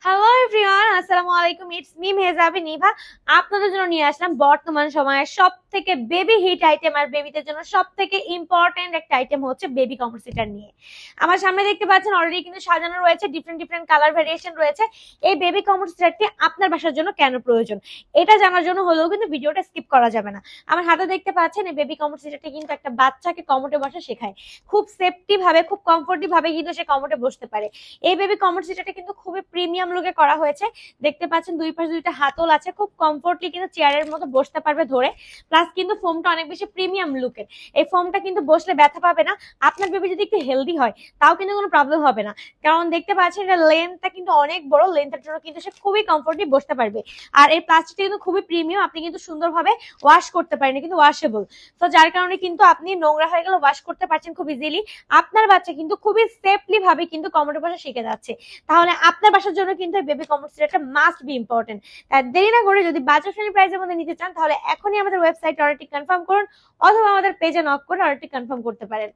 Hello everyone, আসসালামু আলাইকুম। It's me Mehjabi Nibha. আপনাদের জন্য নিয়ে আসলাম বর্তমান সময়ের সব থেকে বেবি হিট আইটেম আর বেবিদের জন্য সব থেকে ইম্পর্টেন্ট একটা আইটেম হচ্ছে বেবি কমর সিটার নিয়ে। আমার সামনে দেখতে পাচ্ছেন অলরেডি কিন্তু সাজানো রয়েছে, ডিফারেন্ট ডিফারেন্ট কালার ভেরিয়েশন রয়েছে। এই বেবি কমর সিটারটি আপনার বাসার জন্য কেন প্রয়োজন এটা জানার জন্য হলেও কিন্তু ভিডিওটা স্কিপ করা যাবে না। আমার হাতে দেখতে পাচ্ছেন এই বেবি কমর সিটারটি কিন্তু একটা বাচ্চাকে কমোটে বসা শেখায়। খুব সেফটি ভাবে, খুব কমফোর্টলি ভাবে কিন্তু সে কমোটে বসতে পারে। এই বেবি কমোড সিটারটা কিন্তু খুবই প্রিমিয়াম লুকে করা হয়েছে। দেখতে পাচ্ছেন দুই পাশে দুইটা হাতল আছে, খুব কমফোর্টলি কিন্তু চেয়ারের মতো বসতে পারবে ধরে। প্লাস কিন্তু ফোমটা অনেক বেশি প্রিমিয়াম লুকের। এই ফোমটা কিন্তু বসলে ব্যথা পাবে না। আপনার বেবি যদি একটু হেলদি হয় তাও কিন্তু কোনো প্রবলেম হবে না, কারণ দেখতে পাচ্ছেন এটা লেন্থটা কিন্তু অনেক বড়। লেন্থের জন্য কিন্তু সে খুবই কমফোর্টলি বসতে পারবে। আর এই প্লাস্টিকটা কিন্তু খুবই প্রিমিয়াম, আপনি কিন্তু সুন্দরভাবে ওয়াশ করতে পারেন, কিন্তু ওয়াশেবল। তো যার কারণে কিন্তু আপনি নোংরা হয়ে গেলে ওয়াশ করতে পারছেন খুব ইজিলি। আপনার বাচ্চা কিন্তু খুবই সেফলি ভাবে কিন্তু কমোডে বসা শিখে যাচ্ছে। তাহলে আপনার বাসার জন্য কিন্তু বেবি কমোড সিটারটা মাস্ট বি ইম্পর্টেন্ট। তাই দেরি না করে যদি বাজার ফ্রেন্ডলি প্রাইসের মধ্যে নিতে চান তাহলে এখনই আমাদের ওয়েবসাইট অর্ডারটি কনফার্ম করুন, অথবা আমাদের পেজে নক করে অর্ডারটি কনফার্ম করতে পারেন।